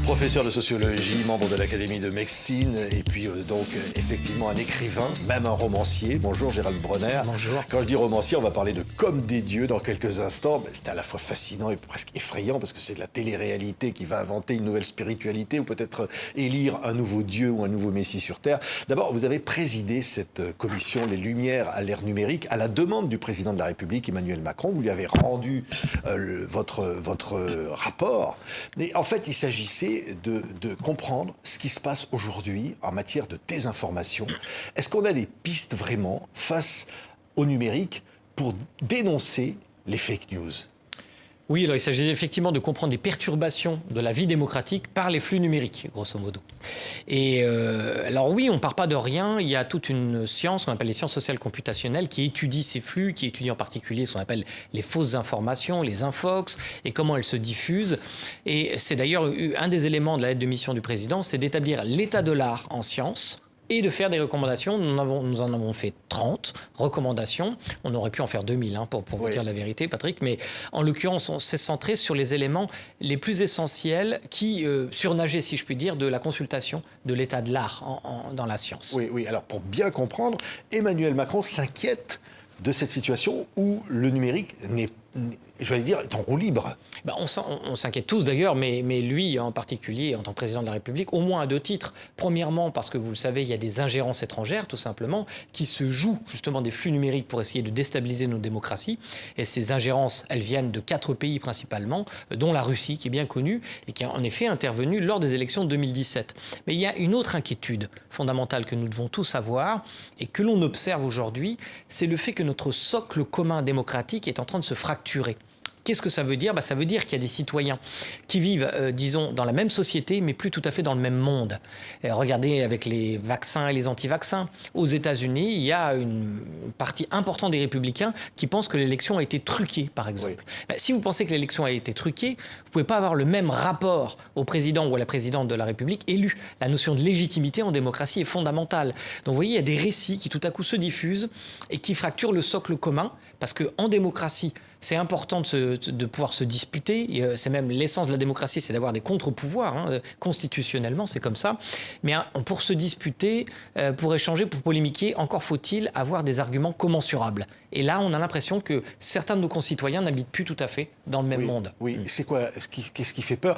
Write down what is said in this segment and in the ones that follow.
Professeur de sociologie, membre de l'Académie de médecine et puis effectivement un écrivain, même un romancier. Bonjour Gérald Bronner. Bonjour. Quand je dis romancier, on va parler de Comme des dieux dans quelques instants. C'est à la fois fascinant et presque effrayant parce que c'est de la télé-réalité qui va inventer une nouvelle spiritualité ou peut-être élire un nouveau dieu ou un nouveau messie sur Terre. D'abord, vous avez présidé cette commission Les Lumières à l'ère numérique à la demande du président de la République, Emmanuel Macron. Vous lui avez rendu votre rapport. Mais en fait, il s'agissait de comprendre ce qui se passe aujourd'hui en matière de désinformation. Est-ce qu'on a des pistes vraiment face au numérique pour dénoncer les fake news ? Oui, alors il s'agit effectivement de comprendre les perturbations de la vie démocratique par les flux numériques, grosso modo. Et alors oui, on ne part pas de rien. Il y a toute une science qu'on appelle les sciences sociales computationnelles qui étudie ces flux, qui étudie en particulier ce qu'on appelle les fausses informations, les infox, et comment elles se diffusent. Et c'est d'ailleurs un des éléments de la lettre de mission du président, c'est d'établir l'état de l'art en sciences et de faire des recommandations. Nous en avons fait 30 recommandations. On aurait pu en faire 2000 pour vous dire la vérité, Patrick. Mais en l'occurrence, on s'est centré sur les éléments les plus essentiels qui surnageaient, si je puis dire, de la consultation de l'état de l'art dans la science. Oui. Alors, pour bien comprendre, Emmanuel Macron s'inquiète de cette situation où le numérique est en roue libre. On s'inquiète tous d'ailleurs, mais lui en particulier, en tant que président de la République, au moins à deux titres. Premièrement, parce que vous le savez, il y a des ingérences étrangères, tout simplement, qui se jouent justement des flux numériques pour essayer de déstabiliser nos démocraties. Et ces ingérences, elles viennent de 4 pays principalement, dont la Russie, qui est bien connue, et qui a en effet intervenu lors des élections de 2017. Mais il y a une autre inquiétude fondamentale que nous devons tous avoir, et que l'on observe aujourd'hui, c'est le fait que notre socle commun démocratique est en train de se fracturer. Qu'est-ce que ça veut dire ? Ça veut dire qu'il y a des citoyens qui vivent, disons, dans la même société, mais plus tout à fait dans le même monde. Regardez avec les vaccins et les anti-vaccins. Aux États-Unis, il y a une partie importante des républicains qui pensent que l'élection a été truquée, par exemple. Oui. Si vous pensez que l'élection a été truquée, vous ne pouvez pas avoir le même rapport au président ou à la présidente de la République élu. La notion de légitimité en démocratie est fondamentale. Donc vous voyez, il y a des récits qui tout à coup se diffusent et qui fracturent le socle commun, parce qu'en démocratie, c'est important de pouvoir se disputer. C'est même l'essence de la démocratie, c'est d'avoir des contre-pouvoirs. Constitutionnellement, c'est comme ça. Mais pour se disputer, pour échanger, pour polémiquer, encore faut-il avoir des arguments commensurables. Et là, on a l'impression que certains de nos concitoyens n'habitent plus tout à fait dans le même monde. Oui, c'est quoi ? Qu'est-ce qui fait peur ?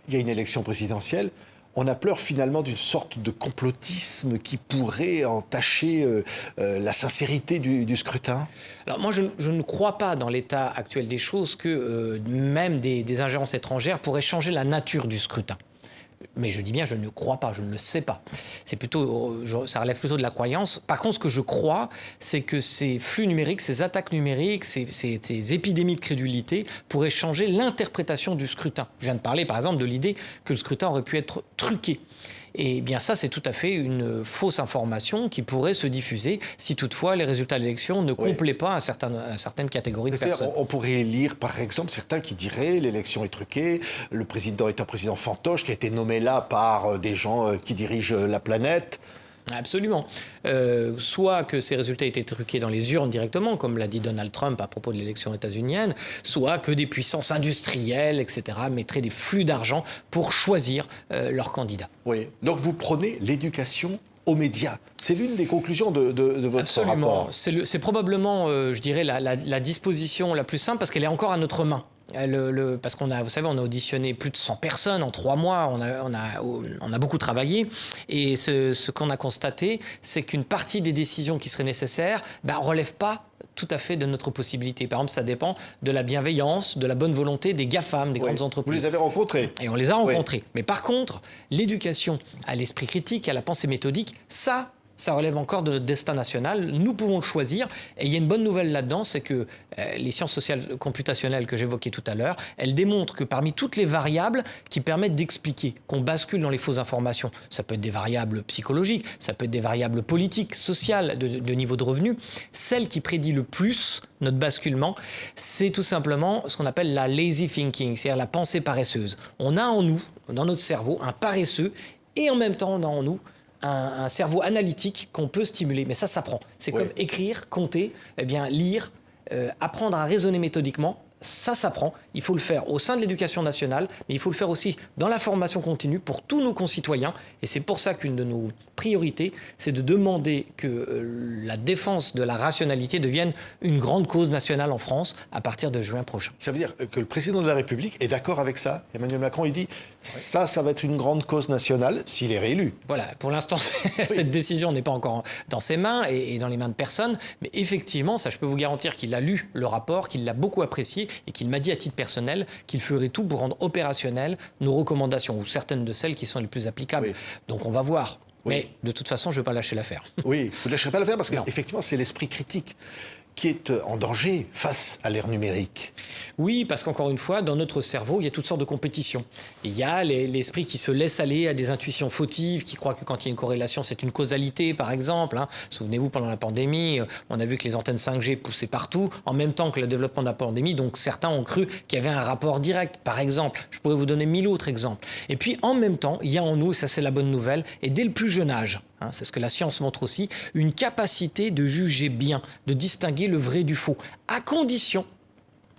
Il y a une élection présidentielle. On a peur finalement d'une sorte de complotisme qui pourrait entacher la sincérité du scrutin. Alors moi, je ne crois pas dans l'état actuel des choses que même des ingérences étrangères pourraient changer la nature du scrutin. Mais je dis bien, je ne crois pas, je ne le sais pas. Ça relève plutôt de la croyance. Par contre, ce que je crois, c'est que ces flux numériques, ces attaques numériques, ces épidémies de crédulité pourraient changer l'interprétation du scrutin. Je viens de parler, par exemple, de l'idée que le scrutin aurait pu être truqué. Et bien ça, c'est tout à fait une fausse information qui pourrait se diffuser si toutefois les résultats de l'élection ne complaient pas à certaines catégories de personnes. On pourrait lire, par exemple, certains qui diraient l'élection est truquée, le président est un président fantoche qui a été nommé là par des gens qui dirigent la planète. Absolument. Soit que ces résultats étaient truqués dans les urnes directement, comme l'a dit Donald Trump à propos de l'élection états-unienne, soit que des puissances industrielles, etc., mettraient des flux d'argent pour choisir leurs candidats. Oui. Donc vous prenez l'éducation aux médias. C'est l'une des conclusions de votre rapport. C'est probablement, je dirais, la disposition la plus simple parce qu'elle est encore à notre main. Parce qu'on a, vous savez, on a auditionné plus de 100 personnes en 3 mois, on a beaucoup travaillé et ce qu'on a constaté, c'est qu'une partie des décisions qui seraient nécessaires relèvent pas tout à fait de notre possibilité. Par exemple, ça dépend de la bienveillance, de la bonne volonté des GAFAM, des grandes entreprises. Vous les avez rencontrés. Et on les a rencontrés. Mais par contre, l'éducation à l'esprit critique, à la pensée méthodique, ça relève encore de notre destin national. Nous pouvons le choisir. Et il y a une bonne nouvelle là-dedans, c'est que les sciences sociales computationnelles que j'évoquais tout à l'heure, elles démontrent que parmi toutes les variables qui permettent d'expliquer qu'on bascule dans les fausses informations, ça peut être des variables psychologiques, ça peut être des variables politiques, sociales, de niveau de revenu, celle qui prédit le plus notre basculement, c'est tout simplement ce qu'on appelle la lazy thinking, c'est-à-dire la pensée paresseuse. On a en nous, dans notre cerveau, un paresseux et en même temps on a en nous un cerveau analytique qu'on peut stimuler. Mais ça s'apprend. C'est comme écrire, compter, lire, apprendre à raisonner méthodiquement. ça s'apprend. Il faut le faire au sein de l'éducation nationale, mais il faut le faire aussi dans la formation continue pour tous nos concitoyens. Et c'est pour ça qu'une de nos priorités, c'est de demander que la défense de la rationalité devienne une grande cause nationale en France à partir de juin prochain. Ça veut dire que le président de la République est d'accord avec ça. Emmanuel Macron, il dit ça va être une grande cause nationale s'il est réélu. Voilà, pour l'instant, cette décision n'est pas encore dans ses mains et dans les mains de personne. Mais effectivement, ça, je peux vous garantir qu'il a lu le rapport, qu'il l'a beaucoup apprécié et qu'il m'a dit à titre personnel qu'il ferait tout pour rendre opérationnelles nos recommandations ou certaines de celles qui sont les plus applicables. Oui. Donc on va voir. Oui. Mais de toute façon, je ne vais pas lâcher l'affaire. Oui, vous ne lâcherez pas l'affaire parce qu'effectivement, c'est l'esprit critique qui est en danger face à l'ère numérique. Oui, parce qu'encore une fois, dans notre cerveau, il y a toutes sortes de compétitions. Il y a l'esprit qui se laisse aller à des intuitions fautives, qui croit que quand il y a une corrélation, c'est une causalité, par exemple. Souvenez-vous, pendant la pandémie, on a vu que les antennes 5G poussaient partout, en même temps que le développement de la pandémie, donc certains ont cru qu'il y avait un rapport direct, par exemple. Je pourrais vous donner 1000 autres exemples. Et puis, en même temps, il y a en nous, et ça c'est la bonne nouvelle, et dès le plus jeune âge, c'est ce que la science montre aussi, une capacité de juger bien, de distinguer le vrai du faux, à condition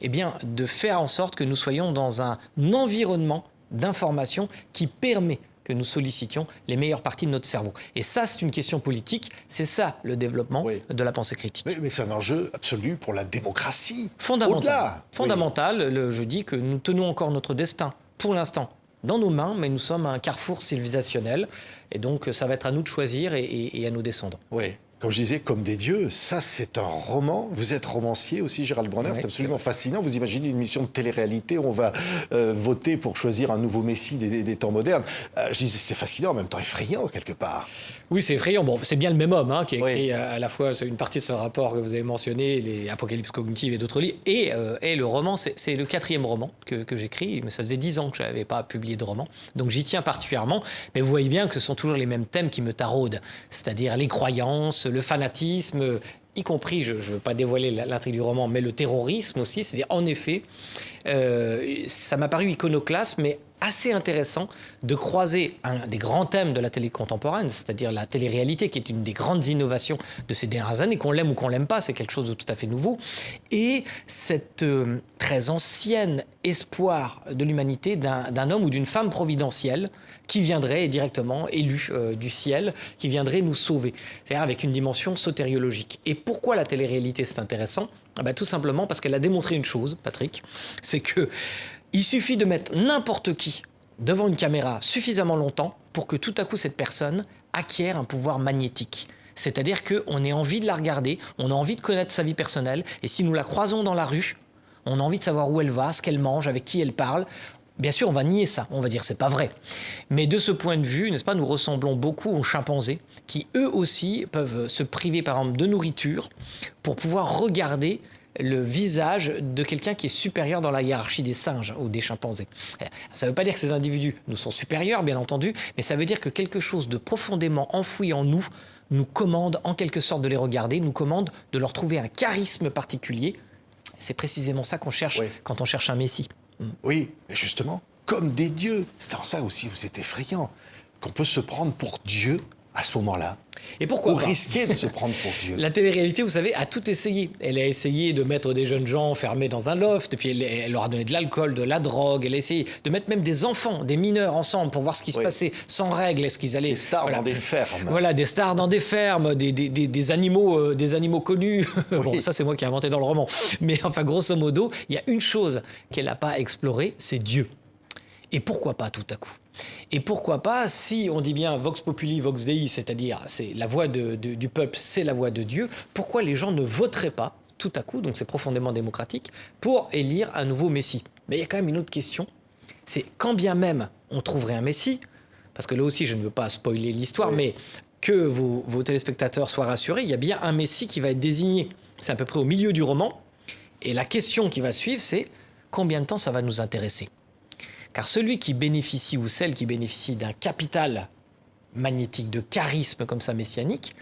de faire en sorte que nous soyons dans un environnement d'information qui permet que nous sollicitions les meilleures parties de notre cerveau. Et ça, c'est une question politique, c'est ça le développement de la pensée critique. Mais c'est un enjeu absolu pour la démocratie. Fondamental. Fondamental, je dis que nous tenons encore notre destin, pour l'instant, dans nos mains, mais nous sommes à un carrefour civilisationnel. Et donc, ça va être à nous de choisir et à nos descendants. Oui. Comme je disais, Comme des dieux, ça c'est un roman. Vous êtes romancier aussi, Gérald Bronner, c'est absolument fascinant. Vous imaginez une émission de télé-réalité où on va voter pour choisir un nouveau messie des temps modernes. Je disais, c'est fascinant, en même temps effrayant quelque part. Oui, c'est effrayant. Bon, c'est bien le même homme qui a écrit à la fois une partie de ce rapport que vous avez mentionné, les Apocalypse cognitive et d'autres livres, et le roman, c'est le 4e roman que j'écris, mais ça faisait 10 ans que je n'avais pas publié de roman, donc j'y tiens particulièrement. Mais vous voyez bien que ce sont toujours les mêmes thèmes qui me taraudent, c'est-à-dire les croyances, le fanatisme, y compris, je ne veux pas dévoiler l'intrigue du roman, mais le terrorisme aussi. C'est-à-dire, en effet, ça m'a paru iconoclaste, mais assez intéressant de croiser un des grands thèmes de la télé contemporaine, c'est-à-dire la télé-réalité, qui est une des grandes innovations de ces dernières années, qu'on l'aime ou qu'on l'aime pas, c'est quelque chose de tout à fait nouveau, et cette très ancienne espoir de l'humanité d'un homme ou d'une femme providentielle qui viendrait directement élu du ciel, qui viendrait nous sauver, c'est-à-dire avec une dimension sotériologique. Et pourquoi la télé-réalité c'est intéressant ? Tout simplement parce qu'elle a démontré une chose, Patrick, c'est que il suffit de mettre n'importe qui devant une caméra suffisamment longtemps pour que tout à coup cette personne acquiert un pouvoir magnétique. C'est-à-dire qu'on ait envie de la regarder, on a envie de connaître sa vie personnelle, et si nous la croisons dans la rue, on a envie de savoir où elle va, ce qu'elle mange, avec qui elle parle. Bien sûr, on va nier ça, on va dire c'est pas vrai. Mais de ce point de vue, n'est-ce pas, nous ressemblons beaucoup aux chimpanzés qui eux aussi peuvent se priver par exemple de nourriture pour pouvoir regarder le visage de quelqu'un qui est supérieur dans la hiérarchie des singes ou des chimpanzés. Ça ne veut pas dire que ces individus nous sont supérieurs, bien entendu, mais ça veut dire que quelque chose de profondément enfoui en nous nous commande en quelque sorte de les regarder, nous commande de leur trouver un charisme particulier. C'est précisément ça qu'on cherche quand on cherche un messie. Oui, mais justement, comme des dieux. C'est en ça aussi où c'est effrayant, qu'on peut se prendre pour Dieu à ce moment-là. Et pourquoi pas risquer de se prendre pour Dieu. La télé-réalité, vous savez, a tout essayé. Elle a essayé de mettre des jeunes gens fermés dans un loft, et puis elle leur a donné de l'alcool, de la drogue, elle a essayé de mettre même des enfants, des mineurs ensemble pour voir ce qui se passait, sans règles, est-ce qu'ils allaient... Des stars dans des fermes. Voilà, des stars dans des fermes, des animaux connus. Bon, ça c'est moi qui ai inventé dans le roman. Mais enfin, grosso modo, il y a une chose qu'elle n'a pas explorée, c'est Dieu. Et pourquoi pas tout à coup ? Et pourquoi pas, si on dit bien Vox Populi, Vox Dei, c'est-à-dire c'est la voix du peuple, c'est la voix de Dieu, pourquoi les gens ne voteraient pas tout à coup, donc c'est profondément démocratique, pour élire un nouveau Messie ? Mais il y a quand même une autre question, c'est quand bien même on trouverait un Messie, parce que là aussi je ne veux pas spoiler l'histoire, mais que vos téléspectateurs soient rassurés, il y a bien un Messie qui va être désigné. C'est à peu près au milieu du roman, et la question qui va suivre, c'est combien de temps ça va nous intéresser ? Car celui qui bénéficie ou celle qui bénéficie d'un capital magnétique, de charisme comme ça messianique,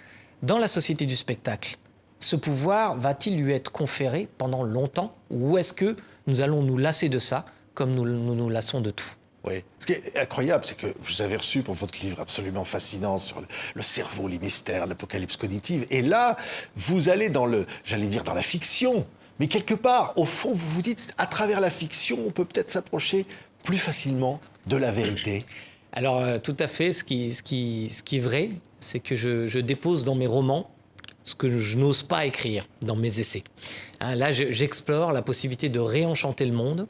dans la société du spectacle, ce pouvoir va-t-il lui être conféré pendant longtemps ou est-ce que nous allons nous lasser de ça comme nous lassons de tout ? Oui. Ce qui est incroyable, c'est que je vous avais reçu pour votre livre absolument fascinant sur le cerveau, les mystères, l'apocalypse cognitive. Et là, vous allez dans dans la fiction. Mais quelque part, au fond, vous vous dites, à travers la fiction, on peut peut-être s'approcher plus facilement de la vérité. Alors, tout à fait. Ce qui est vrai, c'est que je dépose dans mes romans ce que je n'ose pas écrire dans mes essais. Hein, là, j'explore la possibilité de réenchanter le monde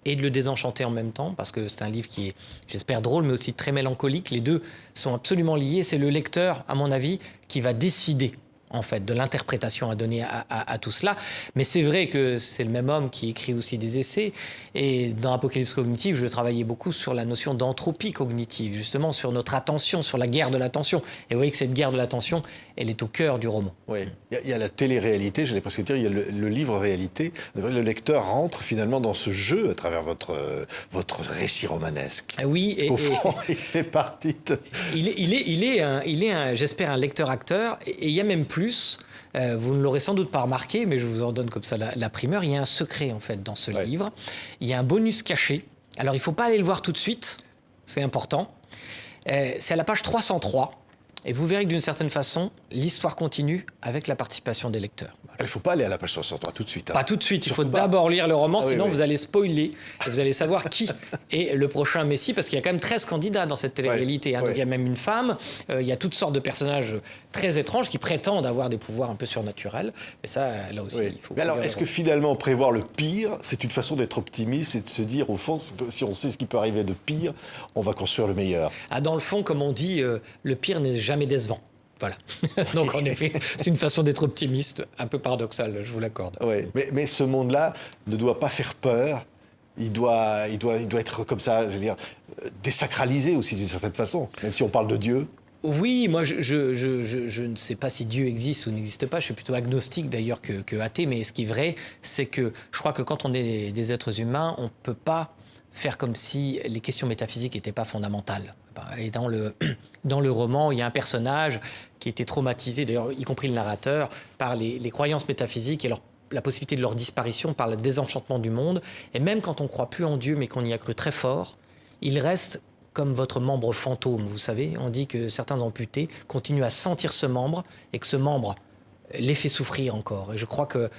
et de le désenchanter en même temps, parce que c'est un livre qui est, j'espère, drôle, mais aussi très mélancolique. Les deux sont absolument liés. C'est le lecteur, à mon avis, qui va décider en fait, de l'interprétation à donner à tout cela. Mais c'est vrai que c'est le même homme qui écrit aussi des essais. Et dans Apocalypse cognitive, je travaillais beaucoup sur la notion d'entropie cognitive, justement sur notre attention, sur la guerre de l'attention. Et vous voyez que cette guerre de l'attention, elle est au cœur du roman. Oui, il y a la télé-réalité, j'allais presque dire, il y a le livre-réalité. Le lecteur rentre finalement dans ce jeu à travers votre récit romanesque. Oui, au fond, il fait partie de... Il est j'espère, un lecteur-acteur. Et il y a même plus, vous ne l'aurez sans doute pas remarqué, mais je vous en donne comme ça la primeur, il y a un secret en fait dans ce livre. Il y a un bonus caché. Alors il ne faut pas aller le voir tout de suite, c'est important. C'est à la page 303. Et vous verrez que d'une certaine façon, l'histoire continue avec la participation des lecteurs. Il ne faut pas aller à la page 63 tout de suite. Hein. Pas tout de suite, il faut d'abord lire le roman, sinon vous allez spoiler, et vous allez savoir qui est le prochain Messie, parce qu'il y a quand même 13 candidats dans cette télé-réalité. Hein. Donc il y a même une femme, il y a toutes sortes de personnages très étranges qui prétendent avoir des pouvoirs un peu surnaturels. Et ça, là aussi, il faut... Mais alors, est-ce que finalement, prévoir le pire, c'est une façon d'être optimiste et de se dire, au fond, si on sait ce qui peut arriver de pire, on va construire le meilleur? Ah, dans le fond, comme on dit, le pire n'est jamais décevant. Voilà. Donc, en effet, c'est une façon d'être optimiste, un peu paradoxale, je vous l'accorde. Oui, mais ce monde-là ne doit pas faire peur. Il doit être comme ça, je veux dire, désacralisé aussi d'une certaine façon, même si on parle de Dieu. Oui, moi, je ne sais pas si Dieu existe ou n'existe pas. Je suis plutôt agnostique d'ailleurs que athée. Mais ce qui est vrai, c'est que je crois que quand on est des êtres humains, on ne peut pas faire comme si les questions métaphysiques n'étaient pas fondamentales. Et dans le roman, il y a un personnage qui était traumatisé, d'ailleurs, y compris le narrateur, par les croyances métaphysiques et la possibilité de leur disparition par le désenchantement du monde. Et même quand on ne croit plus en Dieu, mais qu'on y a cru très fort, il reste comme votre membre fantôme. Vous savez, on dit que certains amputés continuent à sentir ce membre et que ce membre les fait souffrir encore. Et je crois que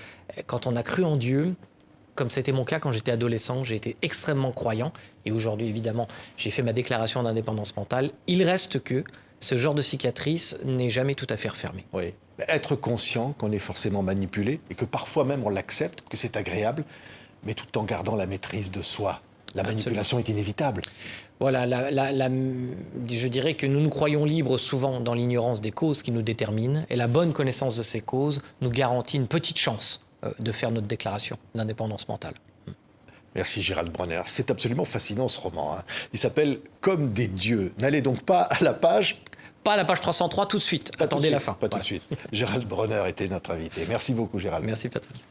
quand on a cru en Dieu, comme c'était mon cas quand j'étais adolescent, j'ai été extrêmement croyant. Et aujourd'hui, évidemment, j'ai fait ma déclaration d'indépendance mentale. Il reste que ce genre de cicatrice n'est jamais tout à fait refermé. Oui. Être conscient qu'on est forcément manipulé et que parfois même on l'accepte, que c'est agréable, mais tout en gardant la maîtrise de soi. La manipulation est inévitable. Voilà, je dirais que nous nous croyons libres souvent dans l'ignorance des causes qui nous déterminent. Et la bonne connaissance de ces causes nous garantit une petite chance de faire notre déclaration d'indépendance mentale. Merci Gérald Bronner. C'est absolument fascinant ce roman. Hein. Il s'appelle « Comme des dieux ». N'allez donc pas à la page... Pas à la page 303 tout de suite. Attendez la fin. Pas tout de suite. Gérald Bronner était notre invité. Merci beaucoup Gérald. Merci Patrick.